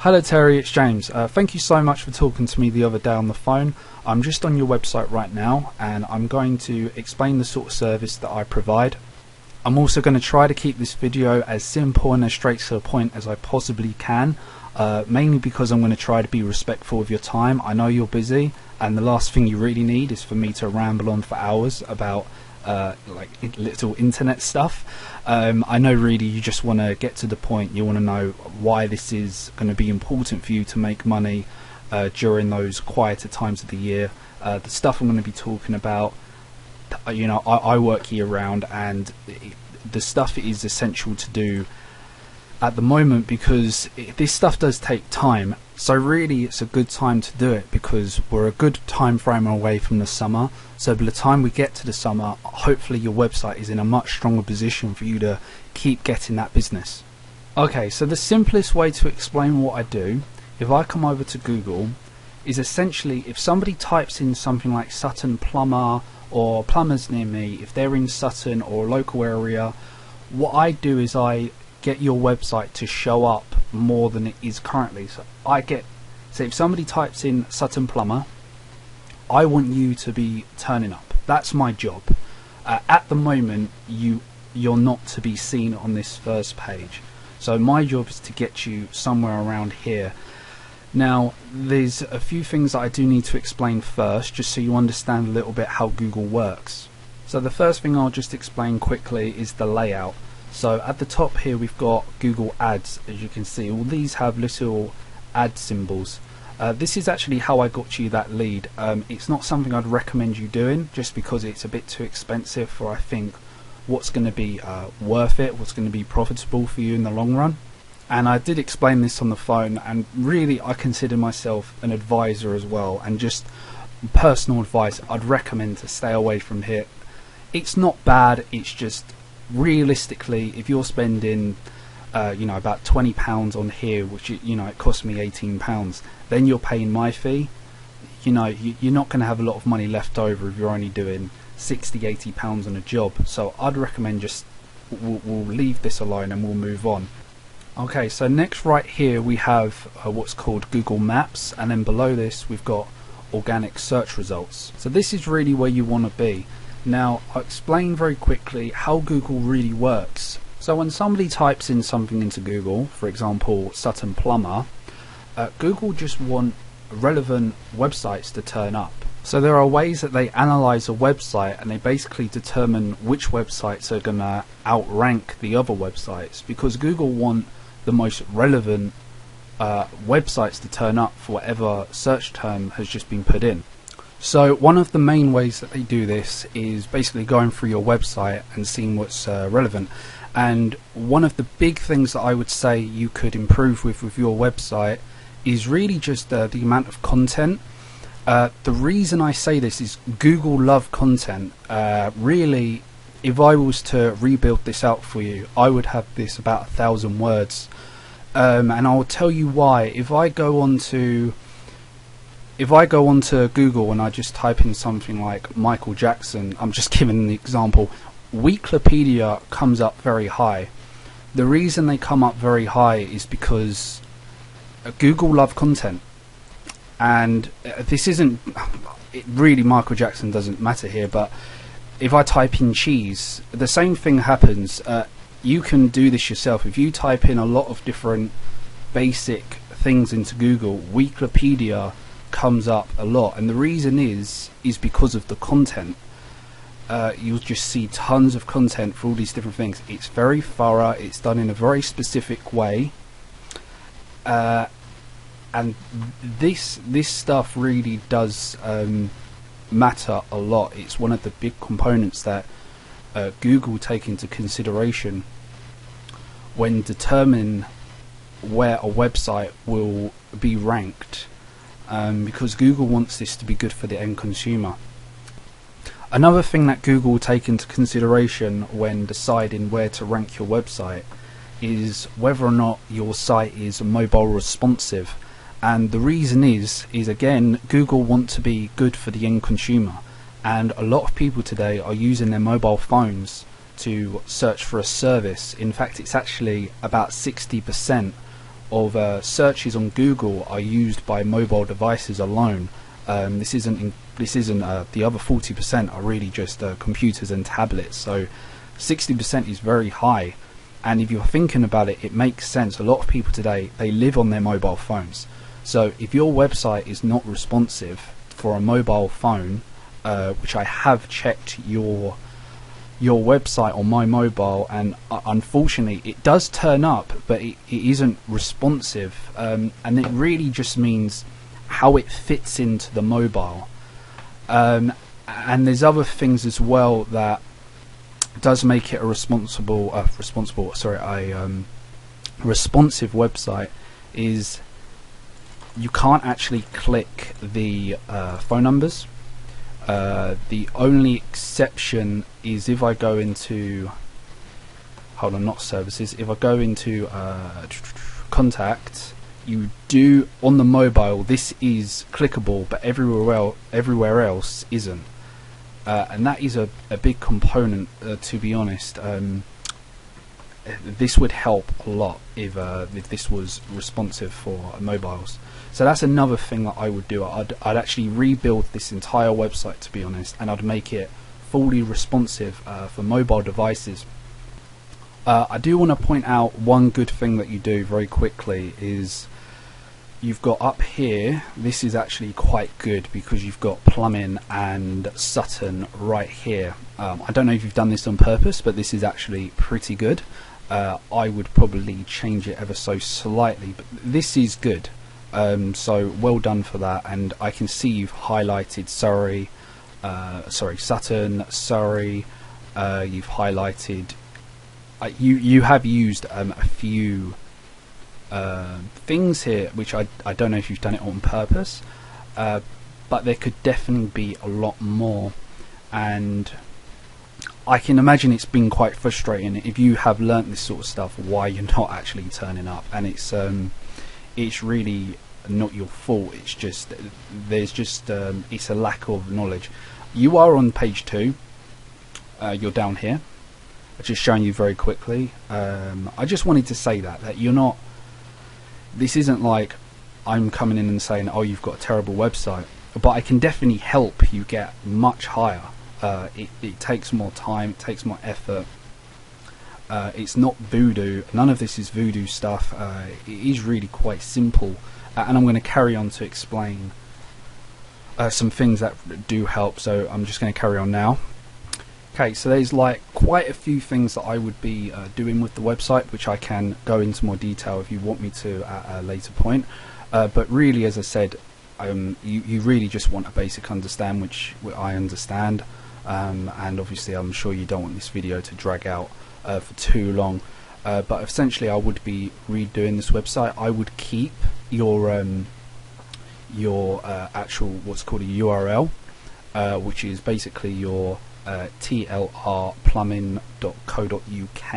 Hello Terry, it's James. Thank you so much for talking to me the other day on the phone. I'm just on your website right now and I'm going to explain the sort of service that I provide. I'm also going to try to keep this video as simple and as straight to the point as I possibly can, mainly because I'm going to try to be respectful of your time. I know you're busy and the last thing you really need is for me to ramble on for hours about like little internet stuff. I know really you just want to get to the point. You want to know why this is going to be important for you to make money during those quieter times of the year. The stuff I'm going to be talking about, you know, I work year round, and the stuff is essential to do at the moment because this stuff does take time. So really it's a good time to do it because we're a good time frame away from the summer. So by the time we get to the summer, hopefully your website is in a much stronger position for you to keep getting that business. Okay, so the simplest way to explain what I do, if I come over to Google, is essentially if somebody types in something like Sutton plumber or plumbers near me, if they're in Sutton or a local area, what I do is I get your website to show up more than it is currently. So if somebody types in Sutton plumber, I want you to be turning up. That's my job. At the moment you're not to be seen on this first page, so my job is to get you somewhere around here. Now there's a few things that I do need to explain first, just so you understand a little bit how Google works. So the first thing I'll just explain quickly is the layout. So at the top here we've got Google Ads. As you can see, all these have little ad symbols. This is actually how I got you that lead. It's not something I'd recommend you doing just because it's a bit too expensive for I think what's going to be worth it, what's going to be profitable for you in the long run. And I did explain this on the phone, and really I consider myself an advisor as well, and just personal advice, I'd recommend to stay away from here. It's not bad, it's just realistically if you're spending you know, about £20 on here, which you know it cost me £18, then you're paying my fee. You know, you're not going to have a lot of money left over if you're only doing £60–80 on a job. So I'd recommend just we'll leave this alone and we'll move on. Okay, so next right here we have what's called Google Maps, and then below this we've got organic search results. So this is really where you want to be. Now I'll explain very quickly how Google really works. So when somebody types in something into Google, for example Sutton plumber, Google just want relevant websites to turn up. So there are ways that they analyze a website and they basically determine which websites are going to outrank the other websites, because Google want the most relevant websites to turn up for whatever search term has just been put in. So one of the main ways that they do this is basically going through your website and seeing what's relevant. And one of the big things that I would say you could improve with your website is really just the amount of content. The reason I say this is Google love content. Really, if I was to rebuild this out for you, I would have this about 1,000 words. And I'll tell you why. If I go onto Google and I just type in something like Michael Jackson, I'm just giving an example, Wikipedia comes up very high. The reason they come up very high is because Google love content, and this isn't really, Michael Jackson doesn't matter here, but if I type in cheese, the same thing happens. You can do this yourself. If you type in a lot of different basic things into Google, Wikipedia comes up a lot, and the reason is because of the content. You'll just see tons of content for all these different things. It's very thorough, it's done in a very specific way, and this stuff really does matter a lot. It's one of the big components that Google take into consideration when determining where a website will be ranked, because Google wants this to be good for the end consumer. Another thing that Google will take into consideration when deciding where to rank your website is whether or not your site is mobile responsive. And the reason is again, Google want to be good for the end consumer, and a lot of people today are using their mobile phones to search for a service. In fact, it's actually about 60% of searches on Google are used by mobile devices alone. This isn't the other 40% are really just computers and tablets. So 60% is very high, and if you're thinking about it, it makes sense. A lot of people today, they live on their mobile phones. So if your website is not responsive for a mobile phone, which I have checked your website on my mobile, and unfortunately it does turn up, but it isn't responsive, and it really just means how it fits into the mobile. And there's other things as well that does make it a responsive website. Is you can't actually click the phone numbers. The only exception is if I go into, hold on, not services, if I go into contact, you do on the mobile, this is clickable, but everywhere else isn't, and that is a big component, to be honest. This would help a lot if this was responsive for mobiles. So that's another thing that I would do. I'd actually rebuild this entire website, to be honest, and I'd make it fully responsive for mobile devices. I do want to point out one good thing that you do very quickly is you've got up here, this is actually quite good because you've got plumbing and Sutton right here. I don't know if you've done this on purpose, but this is actually pretty good. I would probably change it ever so slightly, but this is good. So well done for that, and I can see you've highlighted Sutton, Surrey. You've highlighted. You have used a few things here, which I don't know if you've done it on purpose, but there could definitely be a lot more, and I can imagine it's been quite frustrating if you have learnt this sort of stuff, why you're not actually turning up, and it's really not your fault. It's just it's a lack of knowledge. You are on page 2. You're down here. I'm just showing you very quickly. I just wanted to say that you're not. This isn't like I'm coming in and saying, oh, you've got a terrible website, but I can definitely help you get much higher. It takes more time. It takes more effort. It's not voodoo. None of this is voodoo stuff. It is really quite simple, and I'm going to carry on to explain some things that do help. So I'm just going to carry on now. Okay, so there's like quite a few things that I would be doing with the website, which I can go into more detail if you want me to at a later point. But really, as I said, you really just want a basic understand, which I understand, and obviously I'm sure you don't want this video to drag out for too long. But essentially, I would be redoing this website. I would keep your actual what's called a URL, which is basically your TLR plumbing.co.uk.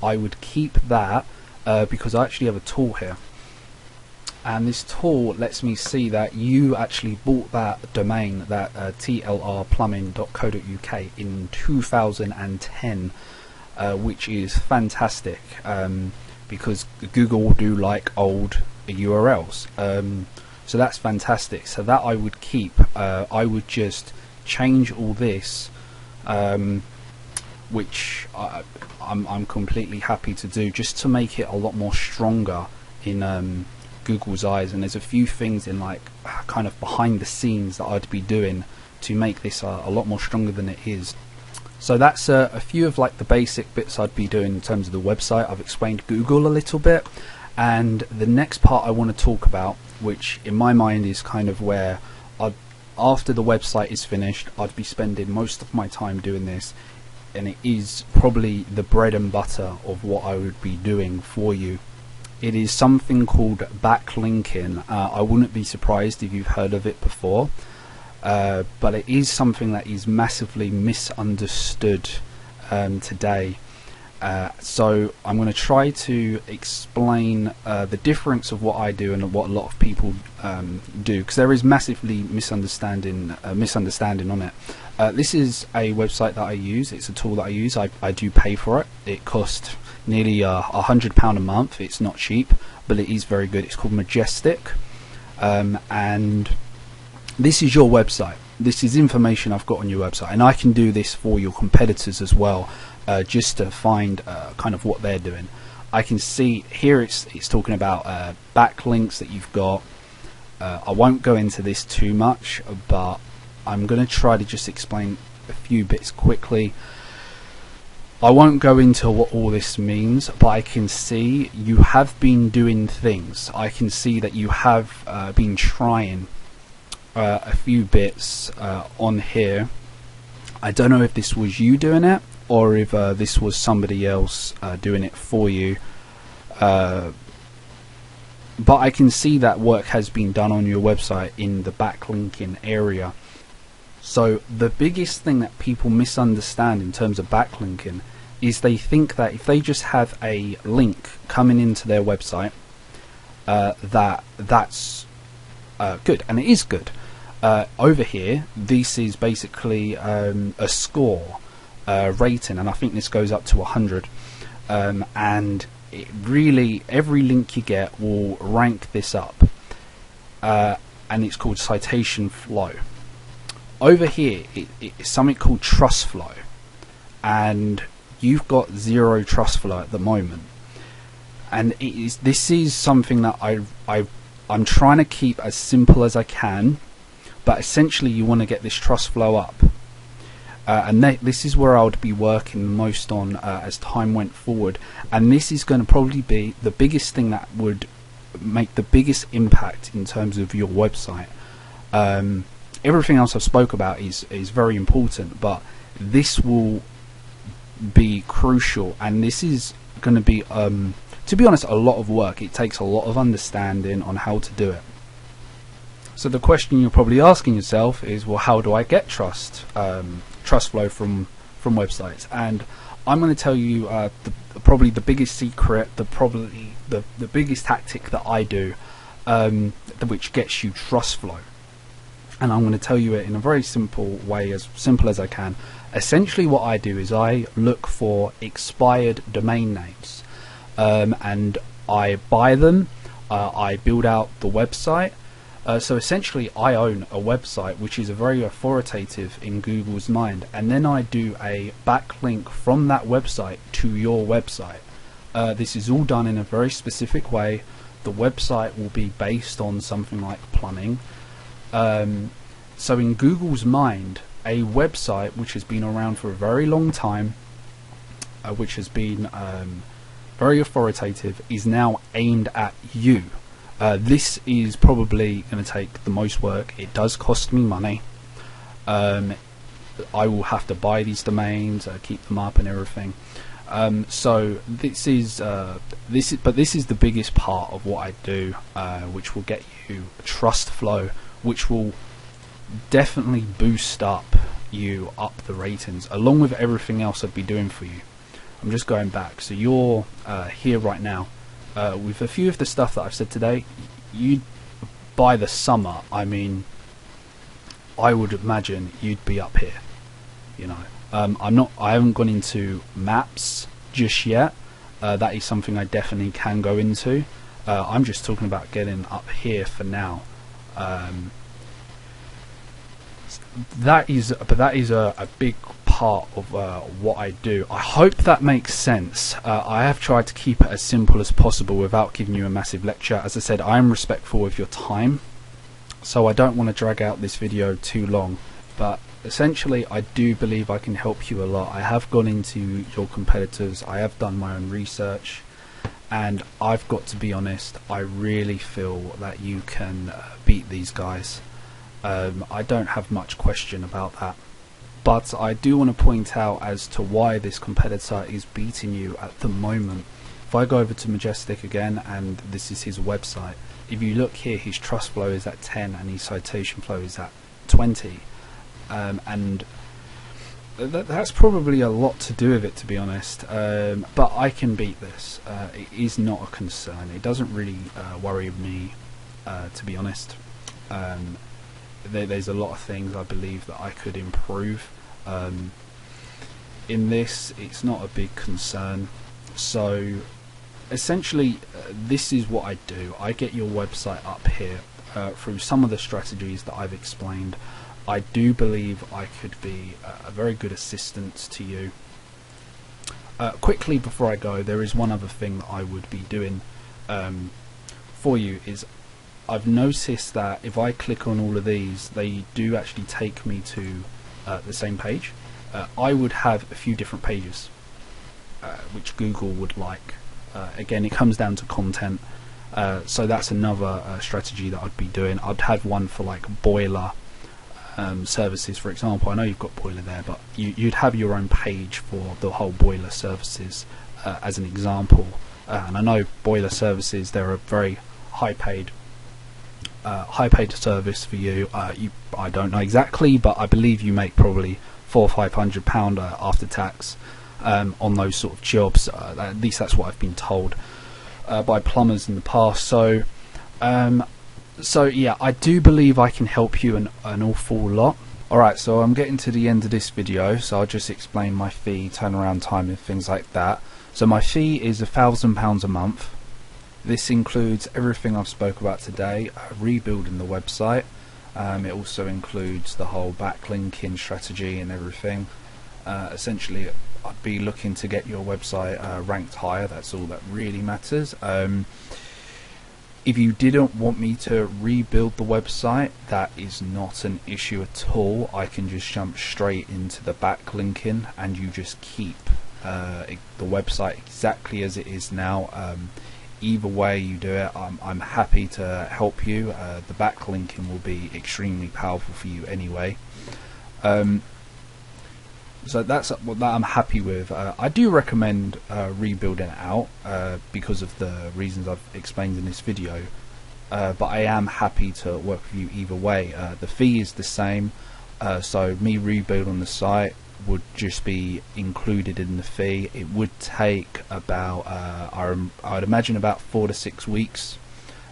I would keep that because I actually have a tool here, and this tool lets me see that you actually bought that domain, that TLR plumbing.co.uk, in 2010, which is fantastic, because Google do like old URLs, so that's fantastic. So that I would keep. I would just change all this, which I'm completely happy to do, just to make it a lot more stronger in Google's eyes. And there's a few things in like kind of behind the scenes that I'd be doing to make this a lot more stronger than it is. So that's a few of like the basic bits I'd be doing in terms of the website. I've explained Google a little bit, and the next part I want to talk about, which in my mind is kind of where after the website is finished, I'd be spending most of my time doing this, and it is probably the bread and butter of what I would be doing for you. It is something called backlinking. I wouldn't be surprised if you've heard of it before, but it is something that is massively misunderstood today. So I'm going to try to explain the difference of what I do and what a lot of people do, because there is massively misunderstanding on it. This is a website that I use. It's a tool that I use. I do pay for it. It costs nearly £100 a month. It's not cheap, but it is very good. It's called Majestic, and this is your website. This is information I've got on your website, and I can do this for your competitors as well, just to find kind of what they're doing. I can see here it's talking about backlinks that you've got. I won't go into this too much, but I'm going to try to just explain a few bits quickly. I won't go into what all this means, but I can see you have been doing things. I can see that you have been trying a few bits on here. I don't know if this was you doing it or if this was somebody else doing it for you, but I can see that work has been done on your website in the backlinking area. So the biggest thing that people misunderstand in terms of backlinking is they think that if they just have a link coming into their website, that's good, and it is good. Over here, this is basically a score rating, and I think this goes up to 100, and it really, every link you get will rank this up, and it's called citation flow. Over here, it's something called trust flow, and you've got 0 trust flow at the moment, and this is something that I'm trying to keep as simple as I can. But essentially you want to get this trust flow up, and this is where I would be working most on as time went forward, and this is going to probably be the biggest thing that would make the biggest impact in terms of your website. Everything else I've spoke about is very important, but this will be crucial, and this is going to be to be honest, a lot of work. It takes a lot of understanding on how to do it. So the question you're probably asking yourself is, well, how do I get trust flow from websites? And I'm going to tell you probably the biggest secret, the biggest tactic that I do, which gets you trust flow. And I'm going to tell you it in a very simple way, as simple as I can. Essentially what I do is I look for expired domain names, and I buy them. I build out the website. So essentially I own a website which is very authoritative in Google's mind, and then I do a backlink from that website to your website. This is all done in a very specific way. The website will be based on something like plumbing. So in Google's mind, a website which has been around for a very long time, which has been very authoritative, is now aimed at you. This is probably going to take the most work. It does cost me money. I will have to buy these domains, keep them up and everything. So this is the biggest part of what I do, which will get you trust flow, which will definitely boost you up the ratings, along with everything else I'd be doing for you. I'm just going back. So you're here right now. With a few of the stuff that I've said today, by the summer, I mean, I would imagine you'd be up here. You know, I haven't gone into maps just yet. That is something I definitely can go into. I'm just talking about getting up here for now. That is a big part of what I do. I hope that makes sense. I have tried to keep it as simple as possible without giving you a massive lecture. As I said, I am respectful of your time, so I don't want to drag out this video too long, but essentially I do believe I can help you a lot. I have gone into your competitors, I have done my own research, and I've got to be honest, I really feel that you can beat these guys. I don't have much question about that, but I do want to point out as to why this competitor is beating you at the moment. If I go over to Majestic again, and this is his website, if you look here, his trust flow is at 10 and his citation flow is at 20, and That's probably a lot to do with it, to be honest, but I can beat this. It is not a concern. It doesn't really worry me, to be honest. There's a lot of things I believe that I could improve. In this, it's not a big concern. So essentially, this is what I do. I get your website up here through some of the strategies that I've explained. I do believe I could be a very good assistant to you. Quickly before I go, there is one other thing that I would be doing for you. Is I've noticed that if I click on all of these, they do actually take me to the same page. I would have a few different pages which Google would like. Again, it comes down to content, so that's another strategy that I'd be doing. I'd have one for like boiler services, for example. I know you've got boiler there, but you'd have your own page for the whole boiler services as an example. And I know boiler services, they're a very high paid service for you. I don't know exactly, but I believe you make probably £400 or £500 after tax on those sort of jobs. At least that's what I've been told by plumbers in the past. So yeah, I do believe I can help you an awful lot. Alright, so I'm getting to the end of this video, so I'll just explain my fee, turnaround time and things like that. So my fee is £1,000 a month. This includes everything I've spoke about today, rebuilding the website. It also includes the whole backlinking strategy and everything. Essentially, I'd be looking to get your website ranked higher. That's all that really matters. If you didn't want me to rebuild the website, that is not an issue at all. I can just jump straight into the backlinking and you just keep the website exactly as it is now. Either way you do it, I'm happy to help you. The backlinking will be extremely powerful for you anyway. So that's what I'm happy with. I do recommend rebuilding it out because of the reasons I've explained in this video. But I am happy to work with you either way. The fee is the same, so me rebuilding the site would just be included in the fee. It would take about, I'd imagine about 4 to 6 weeks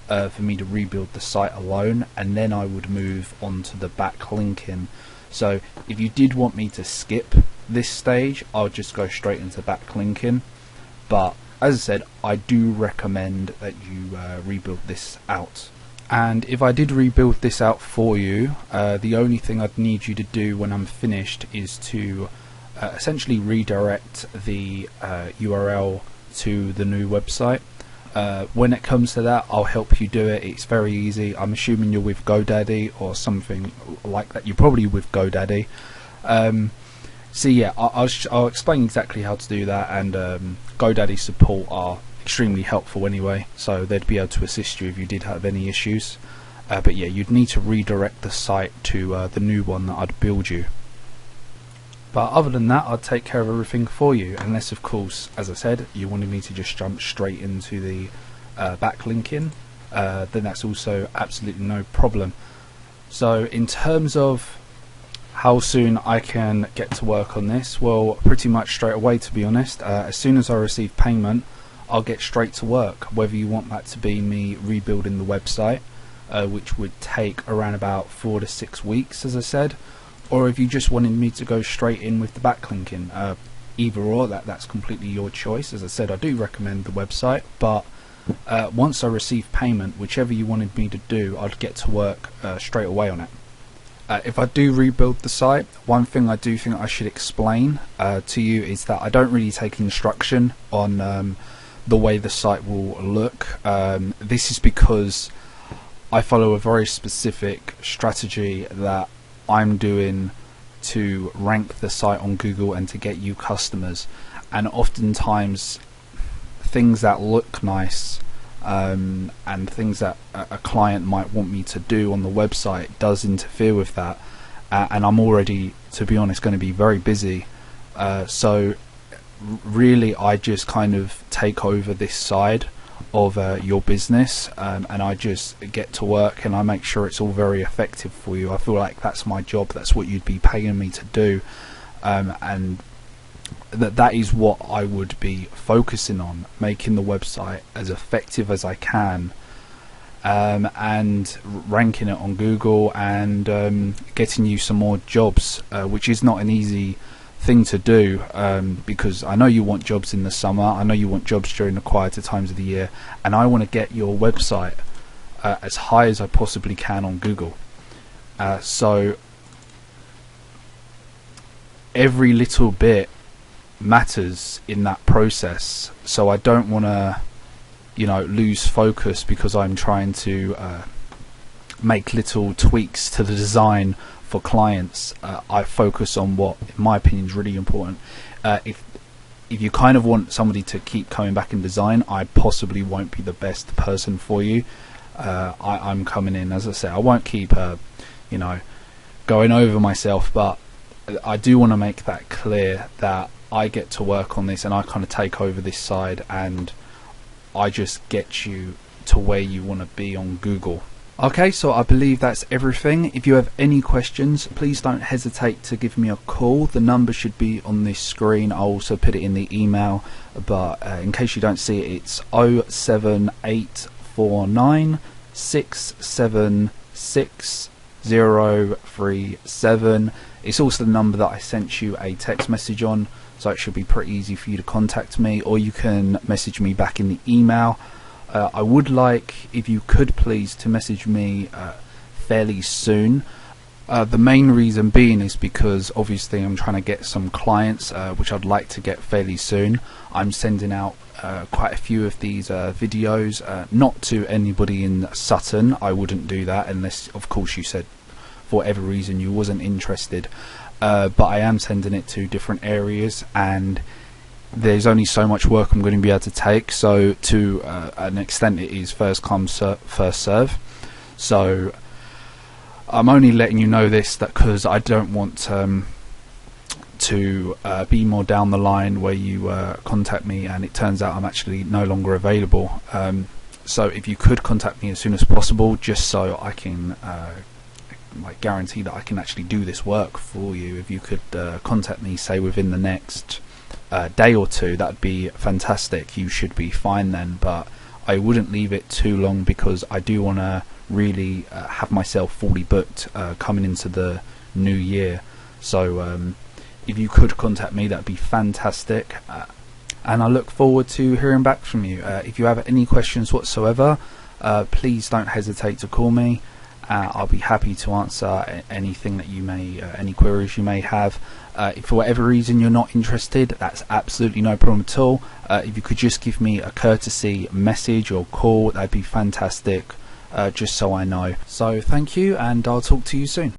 for me to rebuild the site alone, and then I would move on to the backlinking. So if you did want me to skip this stage, I'll just go straight into backlinking. But as I said, I do recommend that you rebuild this out. And if I did rebuild this out for you, the only thing I'd need you to do when I'm finished is to essentially redirect the URL to the new website. When it comes to that, I'll help you do it. It's very easy. I'm assuming you're with GoDaddy or something like that. You're probably with GoDaddy. So yeah, I'll explain exactly how to do that, and GoDaddy support are extremely helpful anyway, so they'd be able to assist you if you did have any issues. But yeah, you'd need to redirect the site to the new one that I'd build you. But other than that, I'd take care of everything for you, unless of course, as I said, you wanted me to just jump straight into the backlinking, then that's also absolutely no problem. So in terms of how soon I can get to work on this, well, pretty much straight away, to be honest. As soon as I receive payment, I'll get straight to work, whether you want that to be me rebuilding the website, which would take around about 4 to 6 weeks, as I said, or if you just wanted me to go straight in with the backlinking. Either or, that's completely your choice. As I said, I do recommend the website, but once I receive payment, whichever you wanted me to do, I'd get to work straight away on it. If I do rebuild the site, one thing I do think I should explain to you is that I don't really take instruction on the way the site will look. This is because I follow a very specific strategy that I'm doing to rank the site on Google and to get you customers, and oftentimes things that look nice and things that a client might want me to do on the website does interfere with that, and I'm already, to be honest, going to be very busy, so really I just kind of take over this side of your business, and I just get to work and I make sure it's all very effective for you. I feel like that's my job, that's what you'd be paying me to do. and that is what I would be focusing on, making the website as effective as I can, and ranking it on Google, and getting you some more jobs, which is not an easy thing to do, because I know you want jobs in the summer, I know you want jobs during the quieter times of the year, and I want to get your website as high as I possibly can on Google. So every little bit matters in that process, so I don't want to, you know, lose focus because I'm trying to make little tweaks to the design for clients. I focus on what, in my opinion, is really important. If you kind of want somebody to keep coming back in design, I possibly won't be the best person for you. I'm coming in, as I say, I won't keep you know, going over myself, but I do want to make that clear that I get to work on this and I kind of take over this side, and I just get you to where you want to be on Google. Okay, so I believe that's everything. If you have any questions, please don't hesitate to give me a call. The number should be on this screen. I'll also put it in the email, but in case you don't see it, it's 07849 676 037. It's also the number that I sent you a text message on, so it should be pretty easy for you to contact me, or you can message me back in the email. I would like, if you could please, to message me fairly soon. The main reason being is because obviously I'm trying to get some clients, which I'd like to get fairly soon. I'm sending out quite a few of these videos, not to anybody in Sutton. I wouldn't do that unless, of course, you said for whatever reason you wasn't interested, but I am sending it to different areas, and there's only so much work I'm going to be able to take, so to an extent it is first come first serve. So I'm only letting you know this because I don't want to be more down the line where you contact me and it turns out I'm actually no longer available. So if you could contact me as soon as possible, just so I can like guarantee that I can actually do this work for you. If you could contact me, say within the next day or two, that'd be fantastic. You should be fine then, but I wouldn't leave it too long because I do want to really have myself fully booked coming into the new year. So if you could contact me, that'd be fantastic, and I look forward to hearing back from you. If you have any questions whatsoever, please don't hesitate to call me. I'll be happy to answer anything that you may, any queries you may have. If for whatever reason you're not interested, that's absolutely no problem at all. If you could just give me a courtesy message or call, that'd be fantastic, just so I know. So thank you, and I'll talk to you soon.